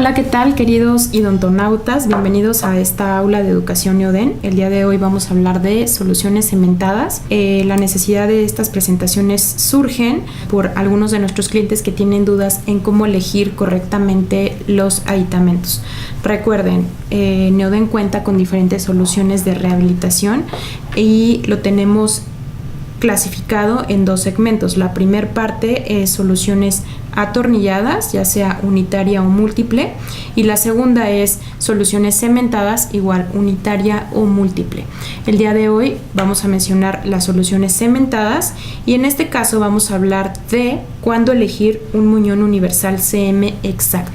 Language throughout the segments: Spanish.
Hola, ¿qué tal, queridos idontonautas? Bienvenidos a esta aula de educación Neoden. El día de hoy vamos a hablar de soluciones cementadas. La necesidad de estas presentaciones surgen por algunos de nuestros clientes que tienen dudas en cómo elegir correctamente los aditamentos. Recuerden, Neoden cuenta con diferentes soluciones de rehabilitación y lo tenemos clasificado en dos segmentos. La primera parte es soluciones atornilladas, ya sea unitaria o múltiple, y la segunda es soluciones cementadas, igual unitaria o múltiple. El día de hoy vamos a mencionar las soluciones cementadas y en este caso vamos a hablar de cuándo elegir un muñón universal CM Exact.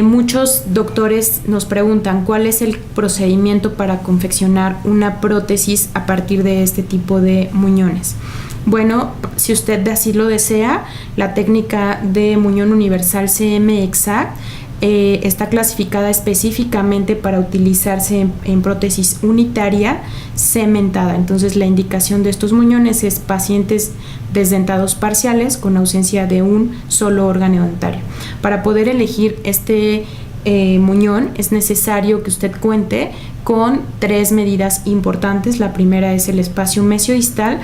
Muchos doctores nos preguntan cuál es el procedimiento para confeccionar una prótesis a partir de este tipo de muñones. Bueno, si usted así lo desea, la técnica de muñón universal CM Exact está clasificada específicamente para utilizarse en prótesis unitaria cementada. Entonces, la indicación de estos muñones es pacientes desdentados parciales con ausencia de un solo órgano dentario. Para poder elegir este muñón es necesario que usted cuente con tres medidas importantes. La primera es el espacio mesiodistal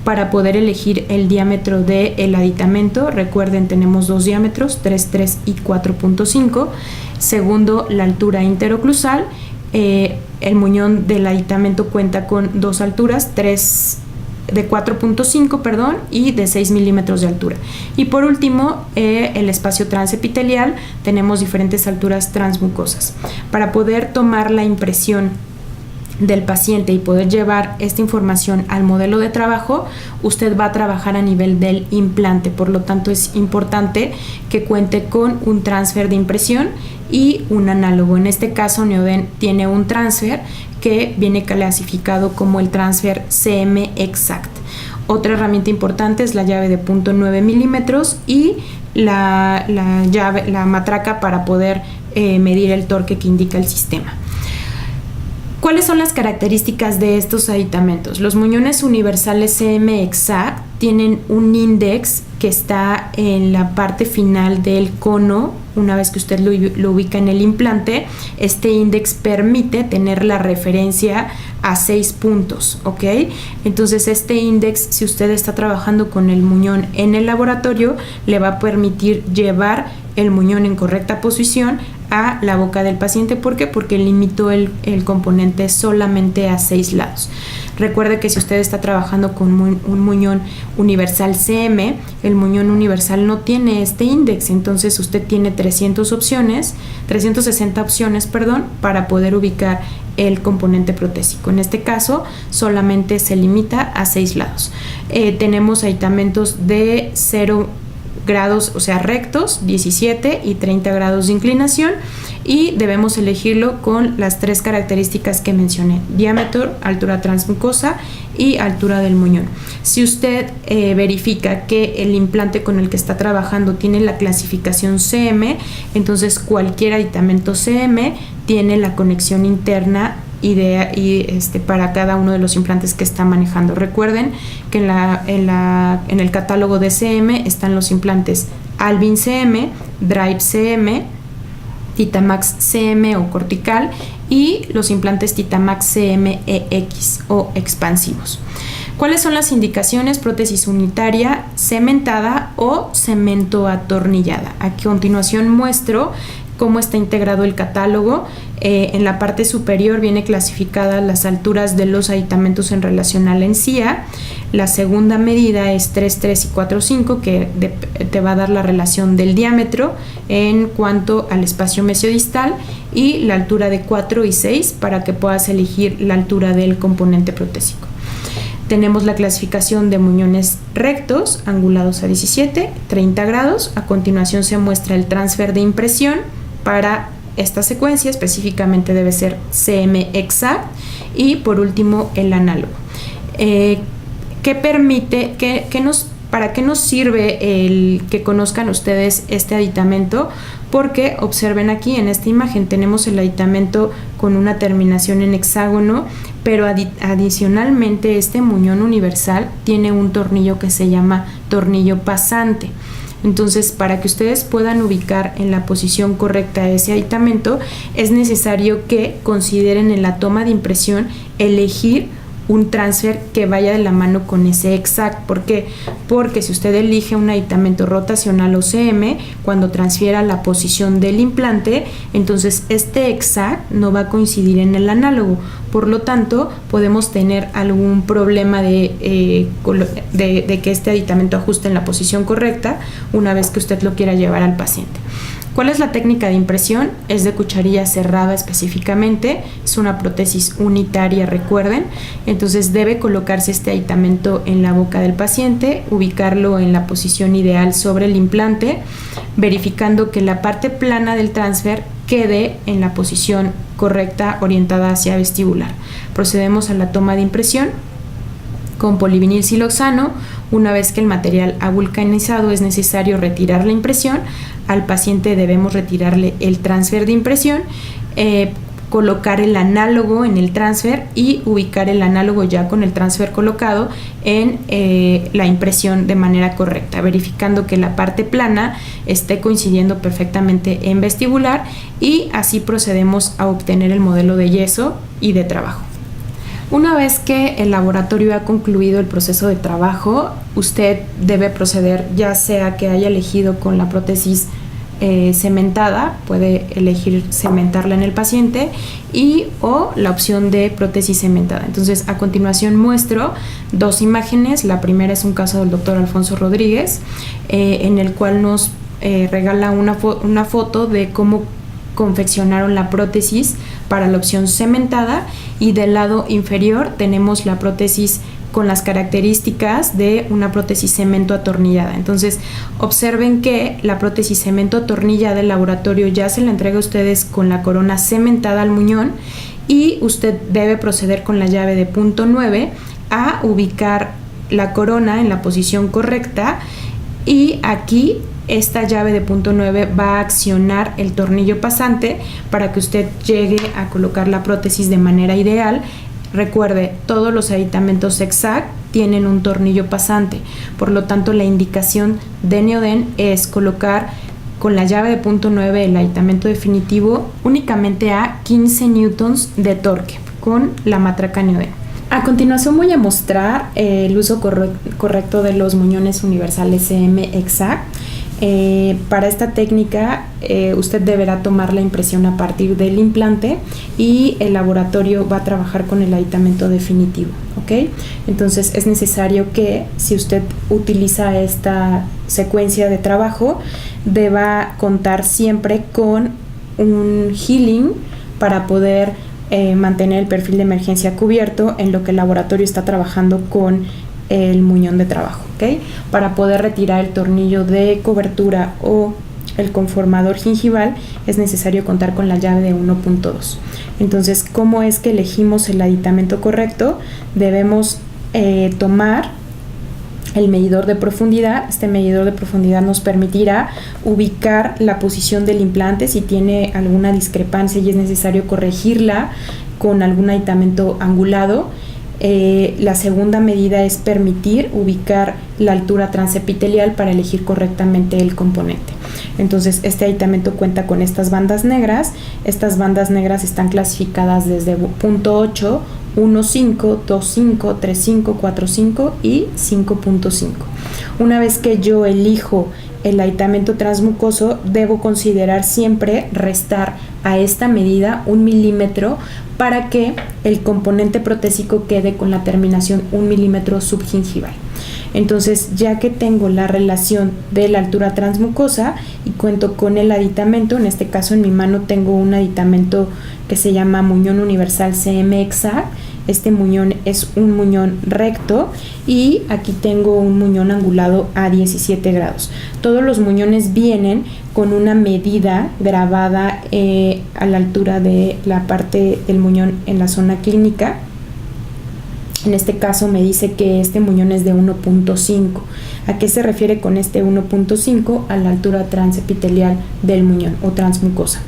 para poder elegir el diámetro del aditamento. Recuerden, tenemos dos diámetros, 3.3 y 4.5. Segundo, la altura interoclusal. El muñón del aditamento cuenta con dos alturas, de 4.5, y de 6 milímetros de altura. Y por último, el espacio transepitelial, tenemos diferentes alturas transmucosas. Para poder tomar la impresión del paciente y poder llevar esta información al modelo de trabajo, usted va a trabajar a nivel del implante. Por lo tanto, es importante que cuente con un transfer de impresión y un análogo. En este caso, Neoden tiene un transfer que viene clasificado como el transfer CM Exact. Otra herramienta importante es la llave de 0.9 milímetros y la matraca para poder medir el torque que indica el sistema. ¿Cuáles son las características de estos aditamentos? Los muñones universales CM Exact tienen un índex que está en la parte final del cono. Una vez que usted lo ubica en el implante, este índex permite tener la referencia a 6 puntos, ¿ok? Entonces, este índex, si usted está trabajando con el muñón en el laboratorio, le va a permitir llevar el muñón en correcta posición a la boca del paciente. ¿Por qué? Porque limitó el componente solamente a 6 lados. Recuerde que si usted está trabajando con un muñón universal CM, el muñón universal no tiene este índex, entonces usted tiene 360 opciones, para poder ubicar el componente protésico. En este caso, solamente se limita a 6 lados. Tenemos aditamentos de 0 grados, o sea, rectos, 17 y 30 grados de inclinación, y debemos elegirlo con las tres características que mencioné: diámetro, altura transmucosa y altura del muñón. Si usted verifica que el implante con el que está trabajando tiene la clasificación CM, entonces cualquier aditamento CM tiene la conexión interna para cada uno de los implantes que está manejando. Recuerden que en el catálogo de CM están los implantes Albin CM, Drive CM, Titamax CM o cortical, y los implantes Titamax CM EX o expansivos. ¿Cuáles son las indicaciones? Prótesis unitaria, cementada o cemento atornillada. A continuación muestro cómo está integrado el catálogo. En la parte superior viene clasificada las alturas de los aditamentos en relación a la encía. La segunda medida es 3.3 y 4.5, que te va a dar la relación del diámetro en cuanto al espacio mesiodistal, y la altura de 4 y 6 para que puedas elegir la altura del componente protésico. Tenemos la clasificación de muñones rectos, angulados a 17, 30 grados. A continuación se muestra el transfer de impresión. Para esta secuencia específicamente debe ser CM Exact, y por último el análogo. ¿Para qué nos sirve el que conozcan ustedes este aditamento? Porque observen aquí en esta imagen tenemos el aditamento con una terminación en hexágono, pero adicionalmente este muñón universal tiene un tornillo que se llama tornillo pasante. Entonces, para que ustedes puedan ubicar en la posición correcta ese aditamento, es necesario que consideren en la toma de impresión elegir un transfer que vaya de la mano con ese exact. ¿Por qué? Porque si usted elige un aditamento rotacional o CM, cuando transfiera la posición del implante, entonces este exact no va a coincidir en el análogo. Por lo tanto, podemos tener algún problema de que este aditamento ajuste en la posición correcta una vez que usted lo quiera llevar al paciente. ¿Cuál es la técnica de impresión? Es de cucharilla cerrada específicamente, es una prótesis unitaria, recuerden. Entonces debe colocarse este aditamento en la boca del paciente, ubicarlo en la posición ideal sobre el implante, verificando que la parte plana del transfer quede en la posición correcta orientada hacia vestibular. Procedemos a la toma de impresión con polivinil siloxano. Una vez que el material ha vulcanizado, es necesario retirar la impresión. Al paciente debemos retirarle el transfer de impresión, colocar el análogo en el transfer y ubicar el análogo ya con el transfer colocado en la impresión de manera correcta, verificando que la parte plana esté coincidiendo perfectamente en vestibular, y así procedemos a obtener el modelo de yeso y de trabajo. Una vez que el laboratorio ha concluido el proceso de trabajo, usted debe proceder, ya sea que haya elegido con la prótesis cementada, puede elegir cementarla en el paciente, o la opción de prótesis cementada. Entonces, a continuación muestro dos imágenes. La primera es un caso del doctor Alfonso Rodríguez, en el cual nos regala una foto de cómo confeccionaron la prótesis para la opción cementada, y del lado inferior tenemos la prótesis con las características de una prótesis cemento atornillada. Entonces, observen que la prótesis cemento atornillada del laboratorio ya se la entrega a ustedes con la corona cementada al muñón, y usted debe proceder con la llave de punto 9 a ubicar la corona en la posición correcta, y aquí esta llave de punto 9 va a accionar el tornillo pasante para que usted llegue a colocar la prótesis de manera ideal. Recuerde, todos los aditamentos exact tienen un tornillo pasante, por lo tanto la indicación de Neoden es colocar con la llave de punto 9 el aditamento definitivo únicamente a 15 newtons de torque con la matraca Neoden. A continuación voy a mostrar el uso correcto de los muñones universales CM exact. Para esta técnica usted deberá tomar la impresión a partir del implante, y el laboratorio va a trabajar con el aditamento definitivo, ¿ok? Entonces es necesario que, si usted utiliza esta secuencia de trabajo, deba contar siempre con un healing para poder mantener el perfil de emergencia cubierto en lo que el laboratorio está trabajando con el muñón de trabajo, ¿ok? Para poder retirar el tornillo de cobertura o el conformador gingival es necesario contar con la llave de 1.2. Entonces, ¿cómo es que elegimos el aditamento correcto? Debemos tomar el medidor de profundidad. Este medidor de profundidad nos permitirá ubicar la posición del implante si tiene alguna discrepancia y es necesario corregirla con algún aditamento angulado. La segunda medida es permitir ubicar la altura transepitelial para elegir correctamente el componente. Entonces, este aditamento cuenta con estas bandas negras. Estas bandas negras están clasificadas desde punto 8, 1.5, 2.5, 3.5, 4.5 y 5.5. Una vez que yo elijo el aditamento transmucoso, debo considerar siempre restar a esta medida 1 milímetro para que el componente protésico quede con la terminación 1 milímetro subgingival. Entonces, ya que tengo la relación de la altura transmucosa y cuento con el aditamento, en este caso en mi mano tengo un aditamento que se llama muñón universal CM exact. Este muñón es un muñón recto y aquí tengo un muñón angulado a 17 grados. Todos los muñones vienen con una medida grabada a la altura de la parte del muñón en la zona clínica. En este caso me dice que este muñón es de 1.5. ¿A qué se refiere con este 1.5? A la altura transepitelial del muñón o transmucosa.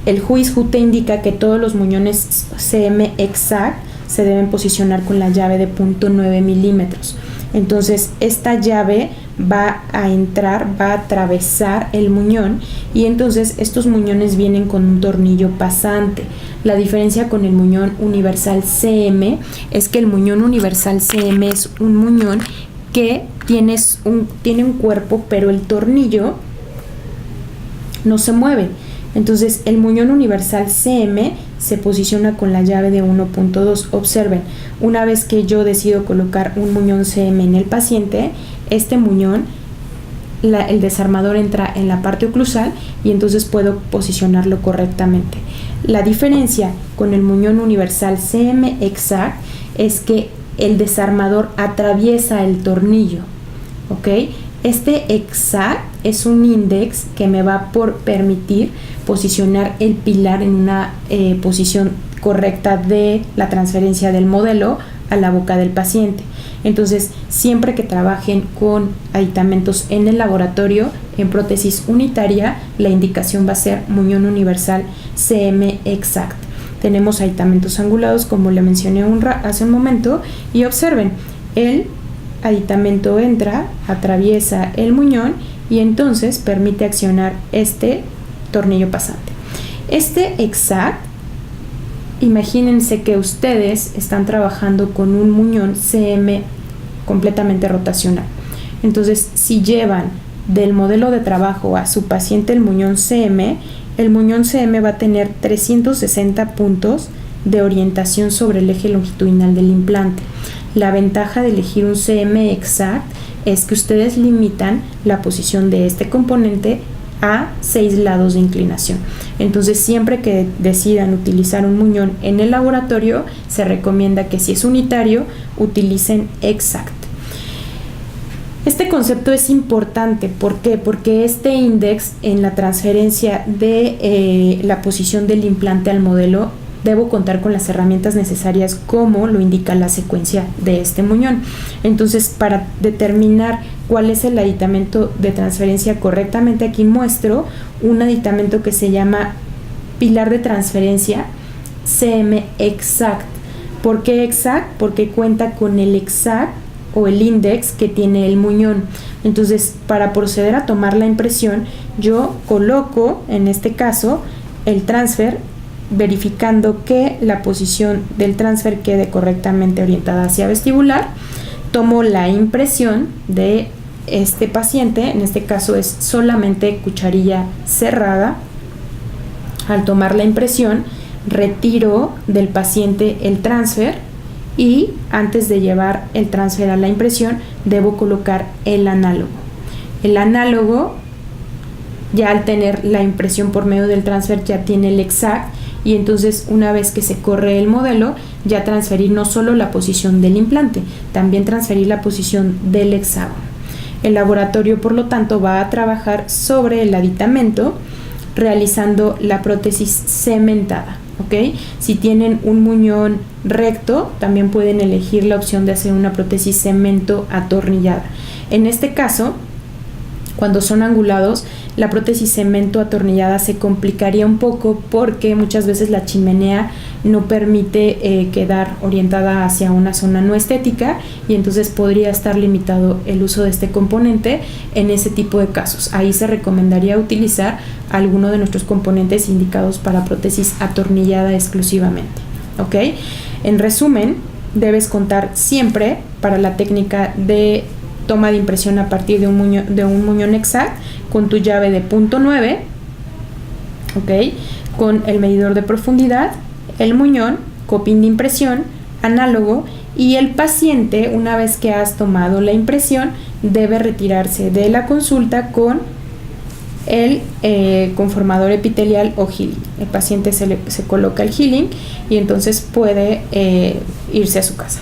El JUIS-JUTE indica que todos los muñones CM exact se deben posicionar con la llave de 0.9 milímetros. Entonces, esta llave va a entrar, va a atravesar el muñón, y entonces estos muñones vienen con un tornillo pasante. La diferencia con el muñón universal CM es que el muñón universal CM es un muñón que tiene un cuerpo, pero el tornillo no se mueve. Entonces el muñón universal CM se posiciona con la llave de 1.2. Observen, una vez que yo decido colocar un muñón CM en el paciente, este muñón, el desarmador entra en la parte oclusal y entonces puedo posicionarlo correctamente. La diferencia con el muñón universal CM Exact es que el desarmador atraviesa el tornillo, ¿ok? Este Exact es un índex que me va a permitir posicionar el pilar en una posición correcta de la transferencia del modelo a la boca del paciente. Entonces, siempre que trabajen con aditamentos en el laboratorio, en prótesis unitaria, la indicación va a ser muñón universal CM Exact. Tenemos aditamentos angulados, como le mencioné hace un momento, y observen, el aditamento entra, atraviesa el muñón y entonces permite accionar este tornillo pasante. Este Exact, imagínense que ustedes están trabajando con un muñón CM completamente rotacional. Entonces, si llevan del modelo de trabajo a su paciente el muñón CM va a tener 360 puntos de orientación sobre el eje longitudinal del implante. La ventaja de elegir un CM Exact es que ustedes limitan la posición de este componente a 6 lados de inclinación. Entonces, siempre que decidan utilizar un muñón en el laboratorio, se recomienda que si es unitario, utilicen Exact. Este concepto es importante. ¿Por qué? Porque este índice en la transferencia de la posición del implante al modelo, debo contar con las herramientas necesarias como lo indica la secuencia de este muñón. Entonces, para determinar cuál es el aditamento de transferencia correctamente, aquí muestro un aditamento que se llama pilar de transferencia CM Exact. ¿Por qué Exact? Porque cuenta con el Exact o el index que tiene el muñón. Entonces, para proceder a tomar la impresión, yo coloco, en este caso, el transfer, verificando que la posición del transfer quede correctamente orientada hacia vestibular. Tomo la impresión de este paciente, en este caso es solamente cucharilla cerrada. Al tomar la impresión, retiro del paciente el transfer y antes de llevar el transfer a la impresión, debo colocar el análogo. El análogo, ya al tener la impresión por medio del transfer, ya tiene el Exact, y entonces una vez que se corre el modelo, ya transferir no solo la posición del implante, también transferir la posición del hexágono. El laboratorio, por lo tanto, va a trabajar sobre el aditamento realizando la prótesis cementada, ¿ok? Si tienen un muñón recto, también pueden elegir la opción de hacer una prótesis cemento atornillada. En este caso, cuando son angulados, la prótesis cemento atornillada se complicaría un poco porque muchas veces la chimenea no permite quedar orientada hacia una zona no estética, y entonces podría estar limitado el uso de este componente en ese tipo de casos. Ahí se recomendaría utilizar alguno de nuestros componentes indicados para prótesis atornillada exclusivamente, ¿ok? En resumen, debes contar siempre para la técnica de toma de impresión a partir de un muñón Exact con tu llave de .9, ¿ok? Con el medidor de profundidad, el muñón, copín de impresión, análogo, y el paciente, una vez que has tomado la impresión, debe retirarse de la consulta con el conformador epitelial o healing. El paciente se coloca el healing y entonces puede irse a su casa.